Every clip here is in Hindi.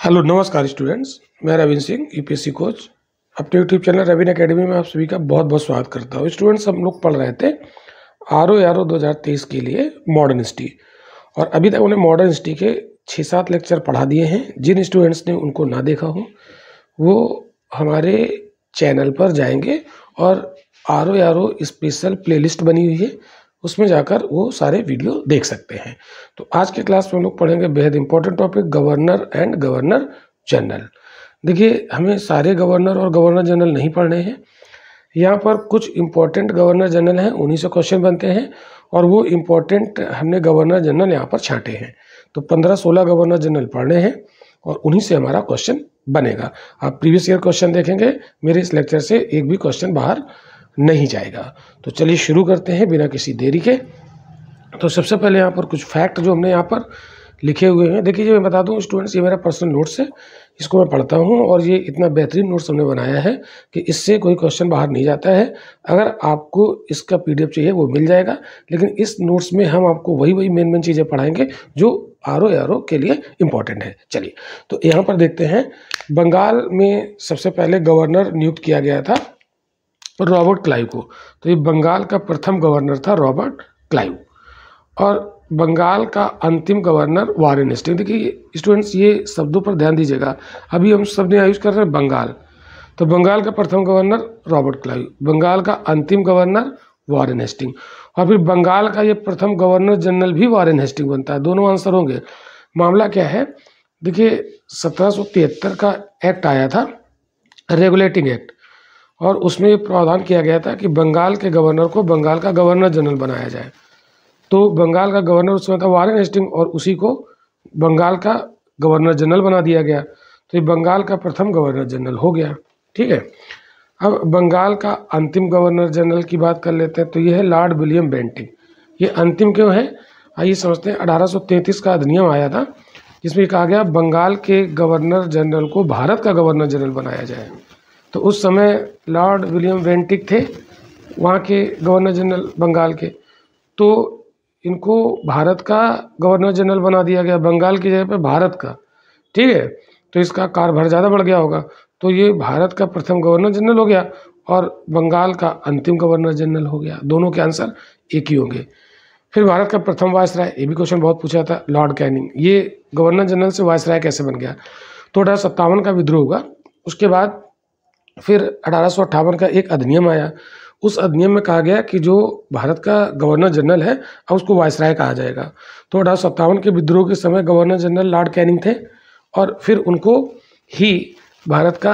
हेलो नमस्कार स्टूडेंट्स, मैं रविंद्र सिंह यूपीएससी कोच अपने यूट्यूब चैनल रविन एकेडमी में आप सभी का बहुत बहुत स्वागत करता हूँ। स्टूडेंट्स, हम लोग पढ़ रहे थे आर ओ 2023 के लिए मॉडर्न हिस्ट्री, और अभी तक उन्हें मॉडर्न हिस्ट्री के 6-7 लेक्चर पढ़ा दिए हैं। जिन स्टूडेंट्स ने उनको ना देखा हो वो हमारे चैनल पर जाएंगे और आर ओ स्पेशल प्लेलिस्ट बनी हुई है, उसमें जाकर वो सारे वीडियो देख सकते हैं। तो आज के क्लास में हम लोग पढ़ेंगे बेहद important topic governor and governor general. देखिए, हमें सारे गवर्नर और गवर्नर जनरल नहीं पढ़ने हैं। यहाँ पर कुछ इंपॉर्टेंट गवर्नर जनरल हैं, उन्हीं से क्वेश्चन बनते हैं, और वो इम्पोर्टेंट हमने गवर्नर जनरल यहाँ पर छांटे हैं। तो 15-16 गवर्नर जनरल पढ़ने हैं और उन्हीं से हमारा क्वेश्चन बनेगा। आप प्रीवियस ईयर क्वेश्चन देखेंगे, मेरे इस लेक्चर से एक भी क्वेश्चन बाहर नहीं जाएगा। तो चलिए शुरू करते हैं बिना किसी देरी के। तो सबसे पहले यहाँ पर कुछ फैक्ट जो हमने यहाँ पर लिखे हुए हैं, देखिए मैं बता दूं स्टूडेंट्स, ये मेरा पर्सनल नोट्स है, इसको मैं पढ़ता हूँ और ये इतना बेहतरीन नोट्स हमने बनाया है कि इससे कोई क्वेश्चन बाहर नहीं जाता है। अगर आपको इसका PDF चाहिए वो मिल जाएगा, लेकिन इस नोट्स में हम आपको वही मेन चीज़ें पढ़ाएंगे जो आर ओ के लिए इम्पोर्टेंट है। चलिए, तो यहाँ पर देखते हैं। बंगाल में सबसे पहले गवर्नर नियुक्त किया गया था रॉबर्ट क्लाइव को। तो ये बंगाल का प्रथम गवर्नर था रॉबर्ट क्लाइव, और बंगाल का अंतिम गवर्नर वारेन हेस्टिंग्स। देखिए स्टूडेंट्स, ये शब्दों पर ध्यान दीजिएगा। अभी हम शब्द यूज कर रहे हैं बंगाल, तो बंगाल का प्रथम गवर्नर रॉबर्ट क्लाइव, बंगाल का अंतिम गवर्नर वारेन हेस्टिंग्स, और फिर बंगाल का ये प्रथम गवर्नर जनरल भी वारेन हेस्टिंग्स बनता है। दोनों आंसर होंगे। मामला क्या है, देखिए 1773 का एक्ट आया था, रेगुलेटिंग एक्ट, और उसमें ये प्रावधान किया गया था कि बंगाल के गवर्नर को बंगाल का गवर्नर जनरल बनाया जाए। तो बंगाल का गवर्नर उसमें था वारेन हेस्टिंग्स, और उसी को बंगाल का गवर्नर जनरल बना दिया गया। तो ये बंगाल का प्रथम गवर्नर जनरल हो गया। ठीक है, अब बंगाल का अंतिम गवर्नर जनरल की बात कर लेते हैं। तो ये है लॉर्ड विलियम बेंटिक। ये अंतिम क्यों है, आइए समझते हैं। 1833 का अधिनियम आया था जिसमें कहा गया बंगाल के गवर्नर जनरल को भारत का गवर्नर जनरल बनाया जाए। तो उस समय लॉर्ड विलियम बेंटिक थे वहाँ के गवर्नर जनरल बंगाल के, तो इनको भारत का गवर्नर जनरल बना दिया गया, बंगाल की जगह पे भारत का। ठीक है, तो इसका कार्यभार ज़्यादा बढ़ गया होगा, तो ये भारत का प्रथम गवर्नर जनरल हो गया और बंगाल का अंतिम गवर्नर जनरल हो गया। दोनों के आंसर एक ही होंगे। फिर भारत का प्रथम वायसराय, ये भी क्वेश्चन बहुत पूछा था, लॉर्ड कैनिंग। ये गवर्नर जनरल से वायसराय कैसे बन गया? तो 1857 का विद्रोह हुआ, उसके बाद फिर 1858 का एक अधिनियम आया। उस अधिनियम में कहा गया कि जो भारत का गवर्नर जनरल है अब उसको वायसराय कहा जाएगा। तो 1857 के विद्रोह के समय गवर्नर जनरल लॉर्ड कैनिंग थे, और फिर उनको ही भारत का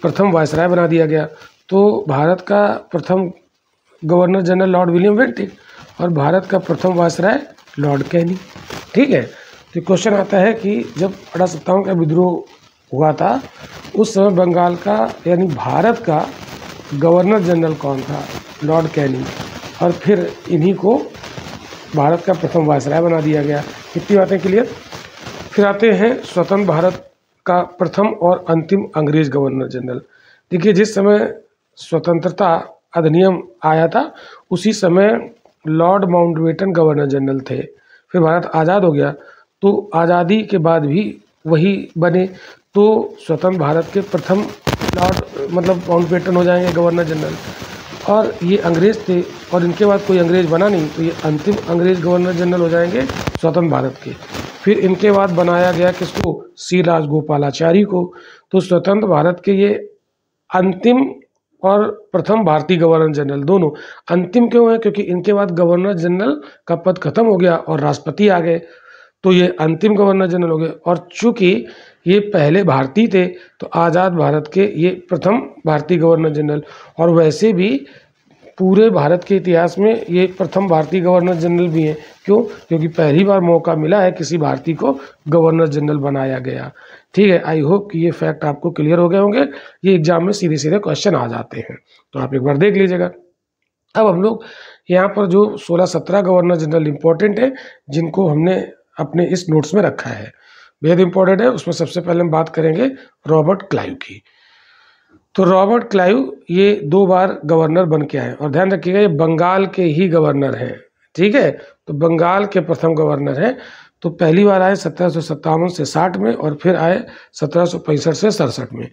प्रथम वायसराय बना दिया गया। तो भारत का प्रथम governor general Lord William Bentinck और भारत का प्रथम वायसराय लॉर्ड कैनिंग। ठीक है, तो क्वेश्चन आता है कि जब 1857 का विद्रोह हुआ था उस समय बंगाल का यानी भारत का गवर्नर जनरल कौन था? लॉर्ड कैनिंग, और फिर इन्हीं को भारत का प्रथम वायसराय बना दिया गया। कितनी बातें क्लियर। फिर आते हैं स्वतंत्र भारत का प्रथम और अंतिम अंग्रेज गवर्नर जनरल। देखिए, जिस समय स्वतंत्रता अधिनियम आया था उसी समय लॉर्ड माउंटबेटन गवर्नर जनरल थे। फिर भारत आज़ाद हो गया, तो आज़ादी के बाद भी वही बने, तो स्वतंत्र भारत के प्रथम लॉर्ड माउंटबेटन हो जाएंगे गवर्नर जनरल, और ये अंग्रेज थे और इनके बाद कोई अंग्रेज बना नहीं, तो ये अंतिम अंग्रेज गवर्नर जनरल हो जाएंगे स्वतंत्र भारत के। फिर इनके बाद बनाया गया किसको? सी राजगोपालाचारी को। तो स्वतंत्र भारत के ये अंतिम और प्रथम भारतीय गवर्नर जनरल दोनों। अंतिम क्यों है? क्योंकि इनके बाद गवर्नर जनरल का पद खत्म हो गया और राष्ट्रपति आ गए, तो ये अंतिम गवर्नर जनरल हो गए। और चूंकि ये पहले भारतीय थे तो आज़ाद भारत के ये प्रथम भारतीय गवर्नर जनरल, और वैसे भी पूरे भारत के इतिहास में ये प्रथम भारतीय गवर्नर जनरल भी हैं। क्यों? क्योंकि पहली बार मौका मिला है किसी भारतीय को गवर्नर जनरल बनाया गया। ठीक है, आई होप कि ये फैक्ट आपको क्लियर हो गए होंगे। ये एग्जाम में सीधे सीधे क्वेश्चन आ जाते हैं, तो आप एक बार देख लीजिएगा। अब हम लोग यहाँ पर जो 16-17 गवर्नर जनरल इंपॉर्टेंट है जिनको हमने अपने इस नोट्स में रखा है, बेहद इंपॉर्टेंट है। उसमें सबसे पहले हम बात करेंगे रॉबर्ट क्लाइव की। तो रॉबर्ट क्लाइव ये 2 बार गवर्नर बन के आए, और ध्यान रखिएगा ये बंगाल के ही गवर्नर हैं। ठीक है, तो बंगाल के प्रथम गवर्नर हैं। तो पहली बार आए 1757 से 60 में और फिर आए 1765 से 67 में।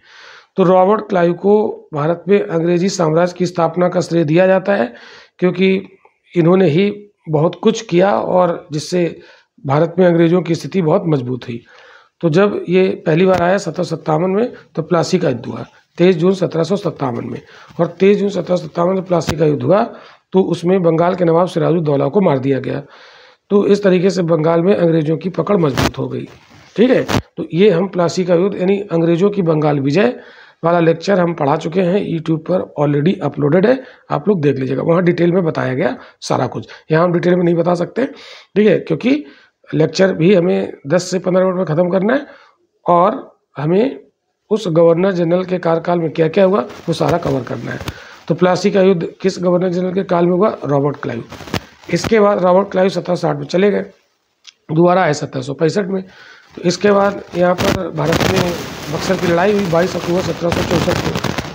तो रॉबर्ट क्लाइव को भारत में अंग्रेजी साम्राज्य की स्थापना का श्रेय दिया जाता है, क्योंकि इन्होंने ही बहुत कुछ किया और जिससे भारत में अंग्रेजों की स्थिति बहुत मजबूत हुई। तो जब ये पहली बार आया 1757 में, तो प्लासी का युद्ध हुआ 23 जून 1757 में, और 23 जून 1757 में प्लासी का युद्ध हुआ, तो उसमें बंगाल के नवाब सिराजुद्दौला को मार दिया गया। तो इस तरीके से बंगाल में अंग्रेजों की पकड़ मजबूत हो गई। ठीक है, तो ये हम प्लासी का युद्ध यानी अंग्रेजों की बंगाल विजय वाला लेक्चर हम पढ़ा चुके हैं, यूट्यूब पर ऑलरेडी अपलोडेड है, आप लोग देख लीजिएगा। वहाँ डिटेल में बताया गया सारा कुछ, यहाँ हम डिटेल में नहीं बता सकते। ठीक है, क्योंकि लेक्चर भी हमें 10 से 15 मिनट में ख़त्म करना है और हमें उस गवर्नर जनरल के कार्यकाल में क्या क्या हुआ वो सारा कवर करना है। तो प्लासी का युद्ध किस गवर्नर जनरल के काल में हुआ? Robert Clive. इसके बाद रॉबर्ट क्लाइव 1760 में चले गए, दोबारा आए 1765 में। तो इसके बाद यहाँ पर भारत में बक्सर की लड़ाई हुई 22 अक्टूबर 1764 को।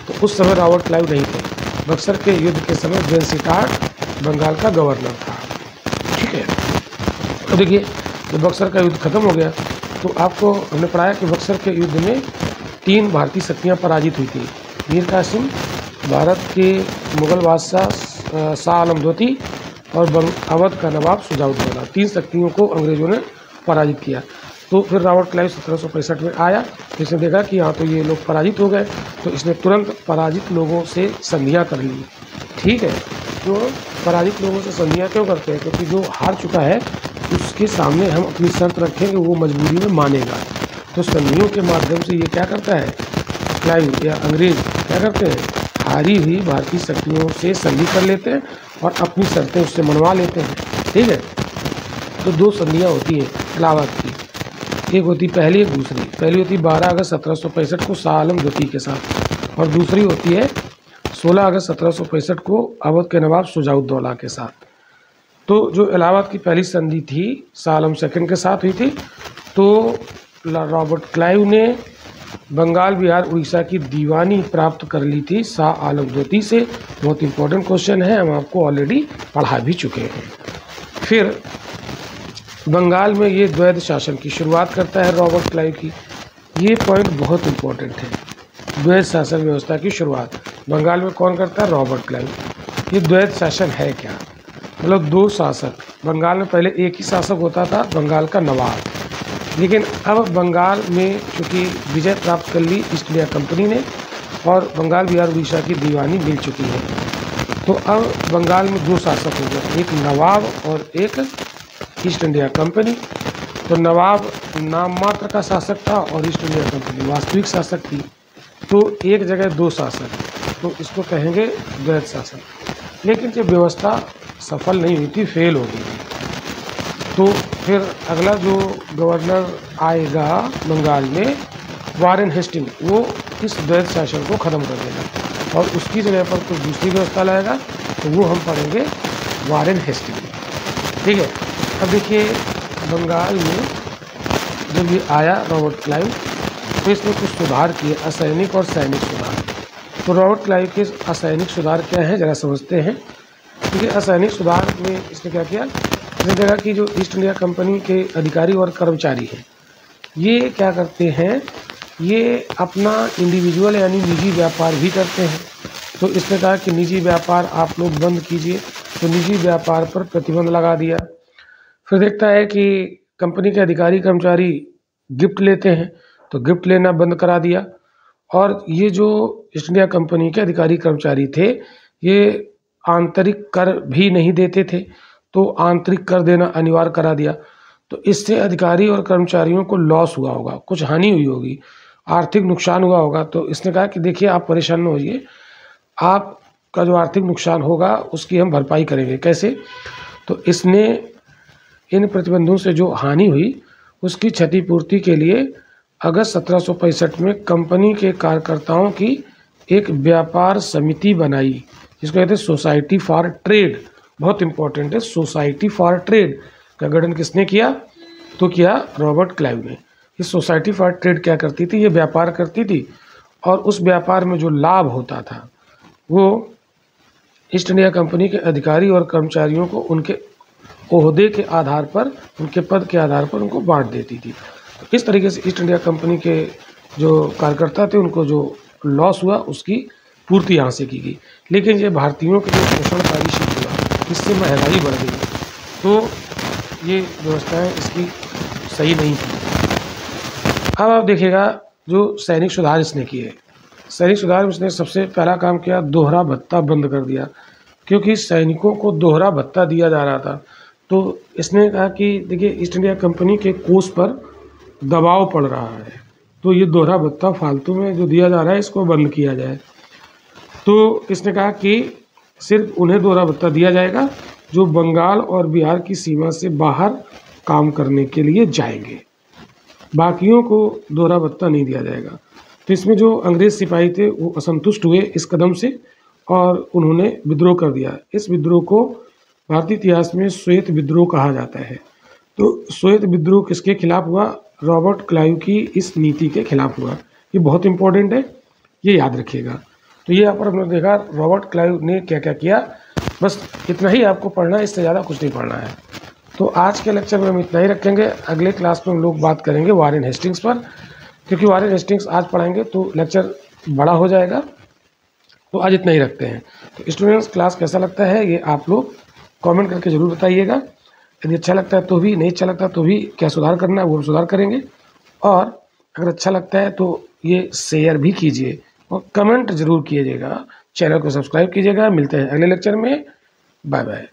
तो उस समय रॉबर्ट क्लाइव नहीं थे। बक्सर के युद्ध के समय जेन सिटार्ड बंगाल का गवर्नर था। ठीक है, तो देखिए जब बक्सर का युद्ध खत्म हो गया तो आपको हमने पढ़ाया कि बक्सर के युद्ध में 3 भारतीय शक्तियाँ पराजित हुई थी। मीर कासिम, भारत के मुगल बादशाह शाह आलम द्वितीय और अवध का नवाब शुजाउद्दौला, 3 शक्तियों को अंग्रेजों ने पराजित किया। तो फिर रॉबर्ट क्लाइव 1765 में आया, तो इसने देखा कि यहाँ तो ये लोग पराजित हो गए, तो इसने तुरंत पराजित लोगों से संधियाँ कर ली। ठीक है, तो पराजित लोगों से संधियाँ क्यों करते हैं? क्योंकि जो हार चुका है उसके सामने हम अपनी शर्त रखेंगे, वो मजबूरी में मानेगा। तो संधियों के माध्यम से ये क्या करता है क्लाइव या अंग्रेज, क्या करते हैं? हारी हुई भारतीय शक्तियों से संधि कर लेते हैं और अपनी शर्तें उससे मनवा लेते हैं। ठीक है, तो 2 संधियाँ होती हैं इलाहाबाद की, एक होती पहली, एक दूसरी। पहली होती 12 अगस्त 1765 को शाह आलम द्वितीय के साथ, और दूसरी होती है 16 अगस्त 1765 को अवध के नवाब शुजाउद्दौला के साथ। तो जो इलाहाबाद की पहली संधि थी शाह आलम सेकंड के साथ हुई थी। तो रॉबर्ट क्लाइव ने बंगाल, बिहार, उड़ीसा की दीवानी प्राप्त कर ली थी शाह आलम द्वितीय से। बहुत इंपॉर्टेंट क्वेश्चन है, हम आपको ऑलरेडी पढ़ा भी चुके हैं। फिर बंगाल में ये द्वैध शासन की शुरुआत करता है रॉबर्ट क्लाइव की। ये पॉइंट बहुत इंपॉर्टेंट है, द्वैध शासन व्यवस्था की शुरुआत बंगाल में कौन करता है? Robert Clive. ये द्वैध शासन है क्या? मतलब 2 शासक। बंगाल में पहले एक ही शासक होता था, बंगाल का नवाब, लेकिन अब बंगाल में चूँकि विजय प्राप्त कर ली ईस्ट इंडिया कंपनी ने और बंगाल, बिहार, उड़ीसा की दीवानी मिल चुकी है, तो अब बंगाल में 2 शासक हो गए, एक नवाब और एक ईस्ट इंडिया कंपनी। तो नवाब नाम मात्र का शासक था और ईस्ट इंडिया कंपनी वास्तविक शासक थी। तो एक जगह 2 शासक, तो इसको कहेंगे द्वैध शासन। लेकिन ये व्यवस्था सफल नहीं हुई थी, फेल हो गई थी। तो फिर अगला जो गवर्नर आएगा बंगाल में, वारेन हेस्टिंग, वो इस द्वैध शासन को ख़त्म कर देगा और उसकी जगह पर कुछ दूसरी व्यवस्था लाएगा, तो वो हम पढ़ेंगे वारेन हेस्टिंग। ठीक है, अब देखिए बंगाल में जब ये आया रॉबर्ट क्लाइव, तो इसने कुछ सुधार किए, असैनिक और सैनिक सुधार। तो रॉबर्ट क्लाइव के असैनिक सुधार क्या हैं ज़रा समझते हैं। क्योंकि असैनिक सुधार में इसने क्या किया? इसने देखा कि जो ईस्ट इंडिया कंपनी के अधिकारी और कर्मचारी हैं, ये क्या करते हैं? ये अपना इंडिविजुअल यानी निजी व्यापार भी करते हैं। तो इसने कहा कि निजी व्यापार आप लोग बंद कीजिए, तो निजी व्यापार पर प्रतिबंध लगा दिया। फिर देखता है कि कंपनी के अधिकारी कर्मचारी गिफ्ट लेते हैं, तो गिफ्ट लेना बंद करा दिया। और ये जो ईस्ट इंडिया कंपनी के अधिकारी कर्मचारी थे, ये आंतरिक कर भी नहीं देते थे, तो आंतरिक कर देना अनिवार्य करा दिया। तो इससे अधिकारी और कर्मचारियों को लॉस हुआ होगा, कुछ हानि हुई होगी, आर्थिक नुकसान हुआ होगा। तो इसने कहा कि देखिए आप परेशान न होइए, आपका जो आर्थिक नुकसान होगा उसकी हम भरपाई करेंगे। कैसे? तो इसने इन प्रतिबंधों से जो हानि हुई उसकी क्षतिपूर्ति के लिए अगस्त 1765 में कंपनी के कार्यकर्ताओं की एक व्यापार समिति बनाई, जिसको कहते हैं सोसाइटी फॉर ट्रेड। बहुत इंपॉर्टेंट है, सोसाइटी फॉर ट्रेड का गठन किसने किया? तो किया रॉबर्ट क्लाइव ने। ये सोसाइटी फॉर ट्रेड क्या करती थी? ये व्यापार करती थी और उस व्यापार में जो लाभ होता था वो ईस्ट इंडिया कंपनी के अधिकारी और कर्मचारियों को उनके ओहदे के आधार पर, उनके पद के आधार पर उनको बांट देती थी। तो इस तरीके से ईस्ट इंडिया कंपनी के जो कार्यकर्ता थे उनको जो लॉस हुआ उसकी पूर्ति यहाँ से की गई। लेकिन ये भारतीयों के लिए शोषणकारी शिल्प हुआ, इससे महंगाई बढ़ गई, तो ये व्यवस्थाएं इसकी सही नहीं थी। अब आप देखिएगा जो सैनिक सुधार इसने किए, सैनिक सुधार में इसने सबसे पहला काम किया, दोहरा भत्ता बंद कर दिया, क्योंकि सैनिकों को दोहरा भत्ता दिया जा रहा था। तो इसने कहा कि देखिए ईस्ट इंडिया कंपनी के कोष पर दबाव पड़ रहा है, तो ये दोहरा भत्ता फालतू में जो दिया जा रहा है इसको बंद किया जाए। तो इसने कहा कि सिर्फ उन्हें दोहरा भत्ता दिया जाएगा जो बंगाल और बिहार की सीमा से बाहर काम करने के लिए जाएंगे, बाकियों को दोहरा भत्ता नहीं दिया जाएगा। तो इसमें जो अंग्रेज सिपाही थे वो असंतुष्ट हुए इस कदम से और उन्होंने विद्रोह कर दिया। इस विद्रोह को भारतीय इतिहास में श्वेत विद्रोह कहा जाता है। तो श्वेत विद्रोह किसके खिलाफ हुआ? रॉबर्ट क्लाइव की इस नीति के खिलाफ हुआ। ये बहुत इंपॉर्टेंट है, ये याद रखिएगा। तो ये यहाँ पर हमने देखा रॉबर्ट क्लाइव ने क्या क्या किया, बस इतना ही आपको पढ़ना है, इससे ज़्यादा कुछ नहीं पढ़ना है। तो आज के लेक्चर में हम इतना ही रखेंगे। अगले क्लास में हम लोग बात करेंगे वॉरेन हेस्टिंग्स पर, क्योंकि वॉरेन हेस्टिंग्स आज पढ़ाएंगे तो लेक्चर बड़ा हो जाएगा। तो आज इतना ही रखते हैं। तो स्टूडेंट्स क्लास कैसा लगता है ये आप लोग कमेंट करके ज़रूर बताइएगा। यदि अच्छा लगता है तो भी, नहीं अच्छा लगता तो भी क्या सुधार करना है वो हम सुधार करेंगे। और अगर अच्छा लगता है तो ये शेयर भी कीजिए और कमेंट ज़रूर कीजिएगा। चैनल को सब्सक्राइब कीजिएगा। मिलते हैं अगले लेक्चर में। Bye bye.